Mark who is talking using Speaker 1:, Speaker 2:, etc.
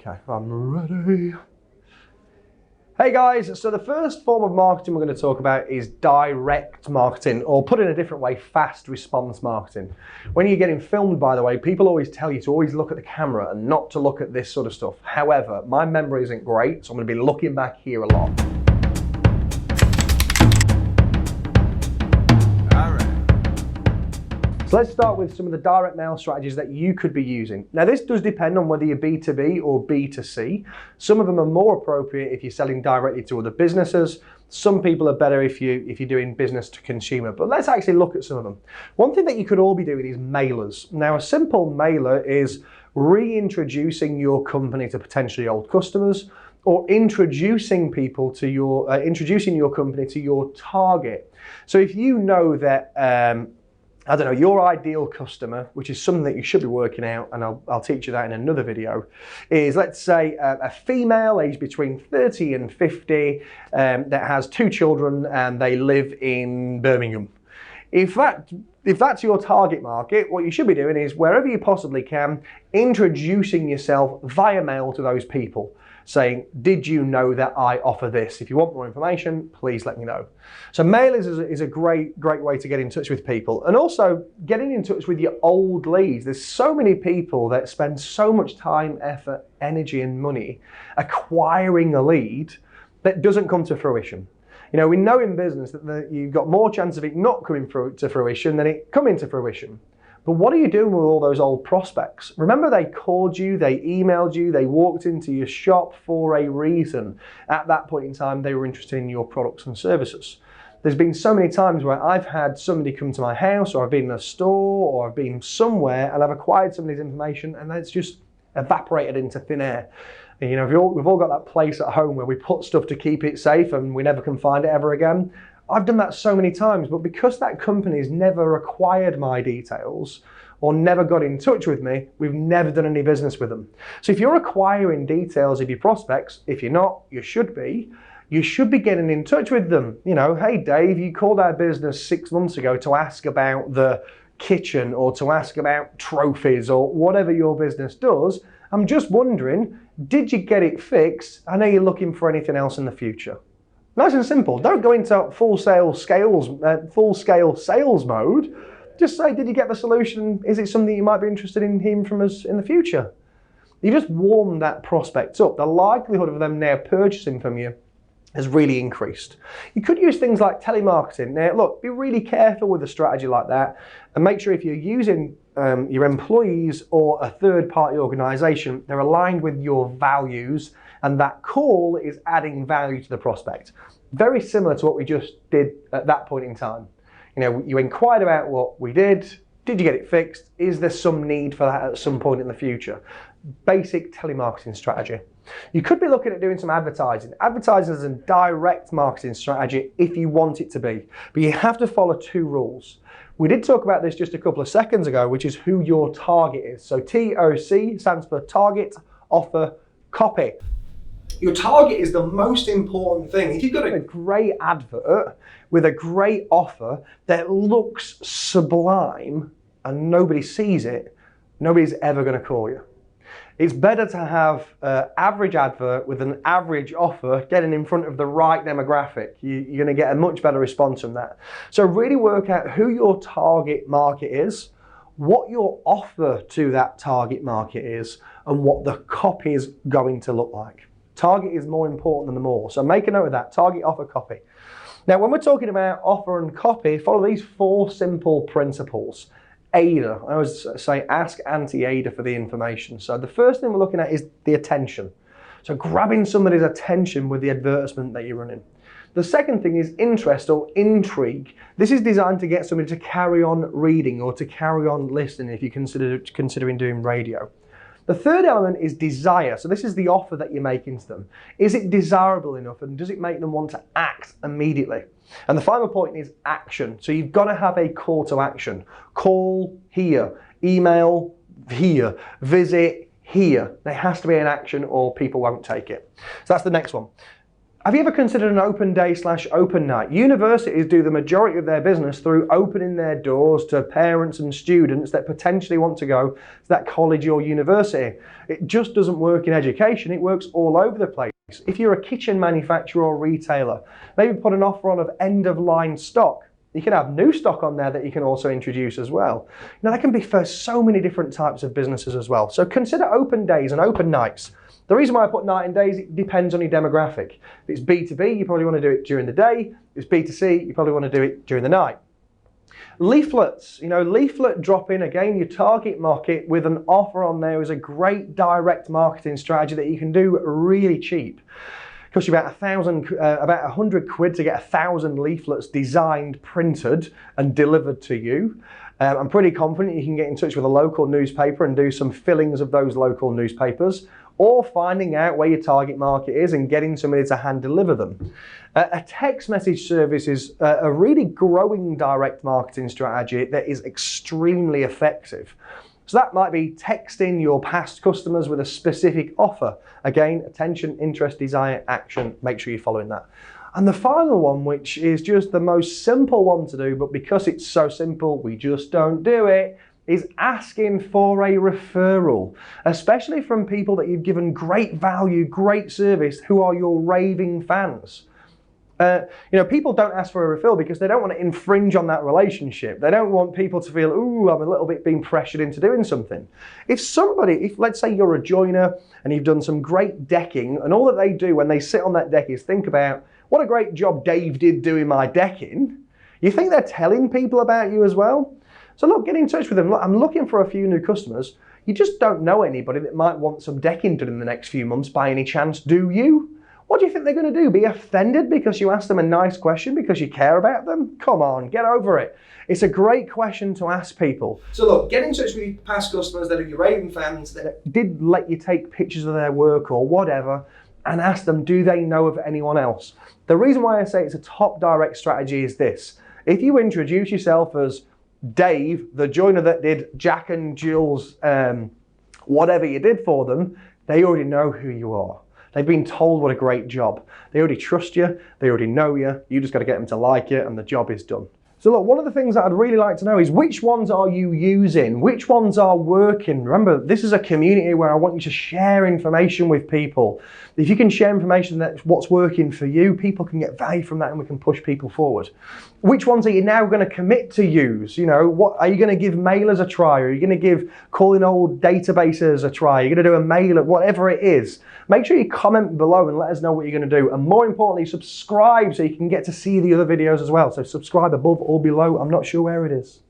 Speaker 1: Okay, I'm ready. Hey guys, so the first form of marketing we're going to talk about is direct marketing, or put in a different way, fast response marketing. When you're getting filmed, by the way, people always tell you to always look at the camera and not to look at this sort of stuff. However, my memory isn't great, so I'm going to be looking back here a lot. So let's start with some of the direct mail strategies that you could be using. Now this does depend on whether you're B2B or B2C. Some of them are more appropriate if you're selling directly to other businesses. Some people are better if you're doing business to consumer, but let's actually look at some of them. One thing that you could all be doing is mailers. Now a simple mailer is reintroducing your company to potentially old customers, or introducing people to introducing your company to your target. So if you know that I don't know, your ideal customer, which is something that you should be working out, and I'll teach you that in another video, is, let's say, a female aged between 30 and 50 that has 2 children and they live in Birmingham. If that's your target market, what you should be doing is, wherever you possibly can, introducing yourself via mail to those people, saying, did you know that I offer this? If you want more information, please let me know. So mailers is a great way to get in touch with people. And also getting in touch with your old leads. There's so many people that spend so much time, effort, energy and money acquiring a lead that doesn't come to fruition. You know, we know in business that you've got more chance of it not coming to fruition than it coming to fruition. But what are you doing with all those old prospects? Remember, they called you, they emailed you, they walked into your shop for a reason. At that point in time, they were interested in your products and services. There's been so many times where I've had somebody come to my house, or I've been in a store, or I've been somewhere and I've acquired somebody's information and it's just evaporated into thin air. And, you know, we've all got that place at home where we put stuff to keep it safe and we never can find it ever again. I've done that so many times, but because that company's never acquired my details or never got in touch with me, we've never done any business with them. So if you're acquiring details of your prospects, if you're not, you should be getting in touch with them. You know, hey Dave, you called our business 6 months ago to ask about the kitchen or to ask about trophies or whatever your business does. I'm just wondering, did you get it fixed? I know you're looking for anything else in the future. Nice and simple. Don't go into full-scale sales mode. Just say, did you get the solution? Is it something you might be interested in hearing from us in the future? You just warm that prospect up. The likelihood of them now purchasing from you has really increased. You could use things like telemarketing. Now, look, be really careful with a strategy like that, and make sure if you're using your employees or a third-party organization, they're aligned with your values, and that call is adding value to the prospect. Very similar to what we just did at that point in time. You know, you inquired about what we did you get it fixed? Is there some need for that at some point in the future? Basic telemarketing strategy. You could be looking at doing some advertising. Advertising is a direct marketing strategy if you want it to be, but you have to follow 2 rules. We did talk about this just a couple of seconds ago, which is who your target is. So TOC stands for target, offer, copy. Your target is the most important thing. If you've got a great advert with a great offer that looks sublime and nobody sees it, nobody's ever going to call you. It's better to have an average advert with an average offer getting in front of the right demographic. You're going to get a much better response from that. So really work out who your target market is, what your offer to that target market is, and what the copy is going to look like. Target is more important than the more. So make a note of that, target, offer, copy. Now, when we're talking about offer and copy, follow these 4 simple principles. AIDA, I always say ask Auntie Ada for the information. So the first thing we're looking at is the attention. So grabbing somebody's attention with the advertisement that you're running. The second thing is interest or intrigue. This is designed to get somebody to carry on reading or to carry on listening if you're considering doing radio. The third element is desire. So this is the offer that you're making to them. Is it desirable enough, and does it make them want to act immediately? And the final point is action. So you've got to have a call to action. Call here, email here, visit here. There has to be an action or people won't take it. So that's the next one. Have you ever considered an open day / open night? Universities do the majority of their business through opening their doors to parents and students that potentially want to go to that college or university. It just doesn't work in education, it works all over the place. If you're a kitchen manufacturer or retailer, maybe put an offer on of end of line stock. You can have new stock on there that you can also introduce as well. Now that can be for so many different types of businesses as well. So consider open days and open nights. The reason why I put night and days, it depends on your demographic. If it's B2B, you probably want to do it during the day. If it's B2C, you probably want to do it during the night. Leaflets, leaflet drop-in, again, your target market with an offer on there is a great direct marketing strategy that you can do really cheap. It costs you about £100 to get 1,000 leaflets designed, printed and delivered to you. I'm pretty confident you can get in touch with a local newspaper and do some fillings of those local newspapers, or finding out where your target market is and getting somebody to hand deliver them. A text message service is a really growing direct marketing strategy that is extremely effective. So that might be texting your past customers with a specific offer. Again, attention, interest, desire, action, make sure you're following that. And the final one, which is just the most simple one to do, but because it's so simple, we just don't do it, is asking for a referral, especially from people that you've given great value, great service, who are your raving fans. People don't ask for a referral because they don't want to infringe on that relationship. They don't want people to feel, ooh, I'm a little bit being pressured into doing something. If let's say you're a joiner and you've done some great decking, and all that they do when they sit on that deck is think about, what a great job Dave did doing my decking. You think they're telling people about you as well? So look, get in touch with them. Look, I'm looking for a few new customers. You just don't know anybody that might want some decking done in the next few months by any chance, do you? What do you think they're going to do? Be offended because you asked them a nice question because you care about them? Come on, get over it. It's a great question to ask people. So look, get in touch with your past customers that are your raving fans that did let you take pictures of their work or whatever, and ask them, do they know of anyone else? The reason why I say it's a top direct strategy is this. If you introduce yourself as Dave, the joiner that did Jack and Jill's whatever you did for them, they already know who you are. They've been told what a great job. They already trust you, they already know you, you just got to get them to like you and the job is done. So look, one of the things that I'd really like to know is which ones are you using? Which ones are working? Remember, this is a community where I want you to share information with people. If you can share information that's what's working for you, people can get value from that and we can push people forward. Which ones are you now going to commit to use? What are you going to give mailers a try? Are you going to give calling old databases a try? You're going to do a mailer, whatever it is. Make sure you comment below and let us know what you're going to do. And more importantly, subscribe so you can get to see the other videos as well. So subscribe above or below. I'm not sure where it is.